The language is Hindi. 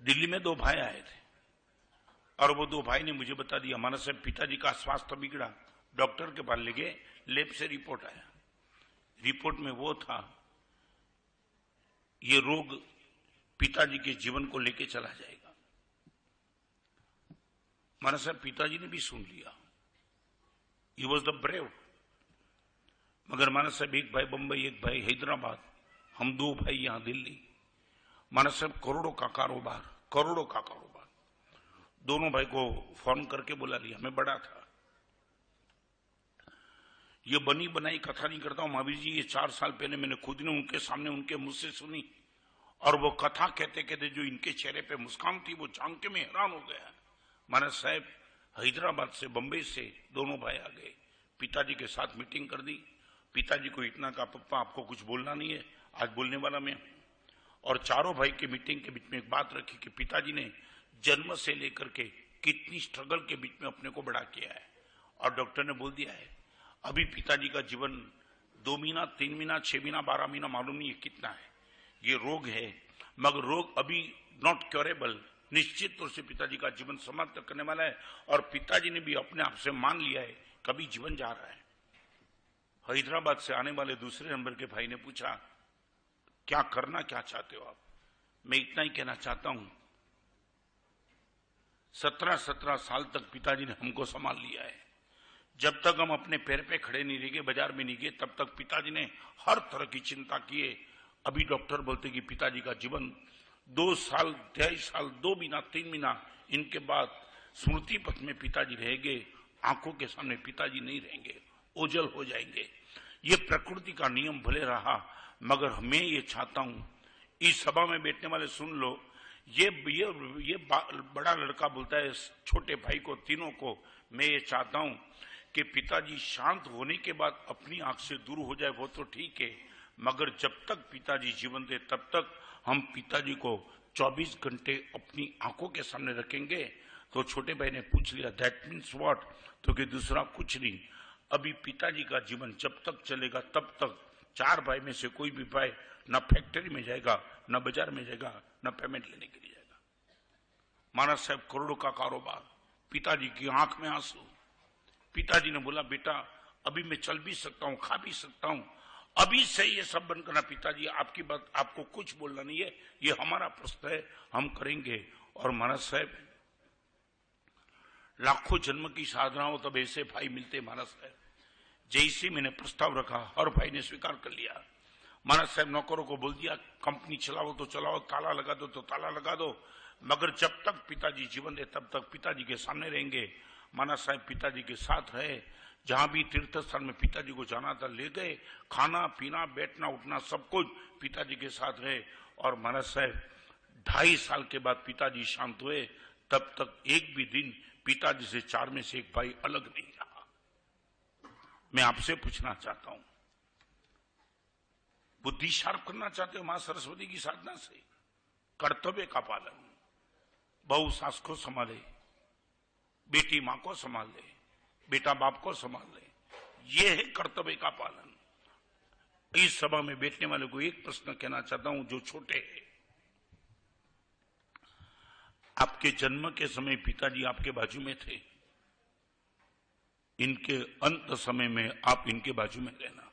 दिल्ली में दो भाई आए थे और वो दो भाई ने मुझे बता दिया, हमारा साहब पिताजी का स्वास्थ्य बिगड़ा, डॉक्टर के पास ले गए, लैब से रिपोर्ट आया, रिपोर्ट में वो था, ये रोग पिताजी के जीवन को लेके चला जाएगा। हमारा साहब पिताजी ने भी सुन लिया, ही वॉज द ब्रेव। मगर हमारा साहब एक भाई बंबई, एक भाई हैदराबाद, हम दो भाई यहां दिल्ली। हमारा साहब करोड़ों का कारोबार, करोड़ों का कारोबार। दोनों भाई को फोन करके बुला लिया, मैं बड़ा था। ये बनी बनाई कथा नहीं करता हूं महावीर जी, ये 4 साल पहले मैंने खुद ने उनके सामने उनके मुंह से सुनी, और वो कथा कहते कहते जो इनके चेहरे पे मुस्कान थी वो जान के मैं हैरान हो गया। महाराज साहब हैदराबाद से, बंबई से दोनों भाई आ गए, पिताजी के साथ मीटिंग कर दी। पिताजी को इतना कहा, पप्पा आपको कुछ बोलना नहीं है, आज बोलने वाला मैं। और चारों भाई की मीटिंग के बीच में एक बात रखी कि पिताजी ने जन्म से लेकर के कितनी स्ट्रगल के बीच में अपने को बड़ा किया है, और डॉक्टर ने बोल दिया है अभी पिताजी का जीवन 2 महीना, 3 महीना, 6 महीना, 12 महीना, मालूम नहीं है कितना है। ये रोग है, मगर रोग अभी नॉट क्योरेबल, निश्चित तौर से पिताजी का जीवन समाप्त करने वाला है। और पिताजी ने भी अपने आप से मान लिया है कभी जीवन जा रहा है। हैदराबाद से आने वाले दूसरे नंबर के भाई ने पूछा, क्या करना क्या चाहते हो आप? मैं इतना ही कहना चाहता हूं, 17 साल तक पिताजी ने हमको संभाल लिया है। जब तक हम अपने पैर पे खड़े नहीं रह गए, बाजार में नहीं गए, तब तक पिताजी ने हर तरह की चिंता की है। अभी डॉक्टर बोलते कि पिताजी का जीवन 2 साल, 2.5 साल, 2 महीना, 3 महीना, इनके बाद स्मृति पथ में पिताजी रहेंगे, आंखों के सामने पिताजी नहीं रहेंगे, ओझल हो जाएंगे। ये प्रकृति का नियम भले रहा, मगर मैं ये चाहता हूं, इस सभा में बैठने वाले सुन लो, ये बड़ा लड़का बोलता है छोटे भाई को, तीनों को, मैं ये चाहता हूं कि पिताजी शांत होने के बाद अपनी आंख से दूर हो जाए, वो तो ठीक है, मगर जब तक पिताजी जीवन थे तब तक हम पिताजी को 24 घंटे अपनी आंखों के सामने रखेंगे। तो छोटे भाई ने पूछ लिया, दैट मीन्स व्हाट? तो कि दूसरा कुछ नहीं, अभी पिताजी का जीवन जब तक चलेगा तब तक 4 भाई में से कोई भी भाई न फैक्ट्री में जाएगा, न बाजार में जाएगा, न पेमेंट लेने के लिए जाएगा। महाराज साहब करोड़ों का कारोबार, पिताजी की आंख में आंसू। पिताजी ने बोला, बेटा अभी मैं चल भी सकता हूं, खा भी सकता हूं, अभी से ये सब बंद करना। पिताजी आपकी बात, आपको कुछ बोलना नहीं है, ये हमारा प्रश्न है, हम करेंगे। और महाराज साहब लाखों जन्म की साधना हो तब ऐसे भाई मिलते। महाराज साहब जैसे मैंने प्रस्ताव रखा, हर भाई ने स्वीकार कर लिया। महाराज साहब नौकरों को बोल दिया, कंपनी चलाओ तो चलाओ, ताला लगा दो तो ताला लगा दो, मगर जब तक पिताजी जीवन है तब तक पिताजी के सामने रहेंगे। महाराज साहब पिताजी के साथ रहे, जहां भी तीर्थ स्थान में पिताजी को जाना था ले गए, खाना पीना, बैठना उठना सब कुछ पिताजी के साथ रहे। और महाराज साहब 2.5 साल के बाद पिताजी शांत हुए, तब तक एक भी दिन पिताजी से 4 में से एक भाई अलग नहीं रहा। मैं आपसे पूछना चाहता हूं, बुद्धि शार्प करना चाहते हो मां सरस्वती की साधना से? कर्तव्य का पालन, बहू सास को संभाले, बेटी मां को संभाल ले, बेटा बाप को संभाल ले, ये है कर्तव्य का पालन। इस सभा में बैठने वाले को एक प्रश्न कहना चाहता हूं, जो छोटे हैं, आपके जन्म के समय पिताजी आपके बाजू में थे, इनके अंत समय में आप इनके बाजू में रहना।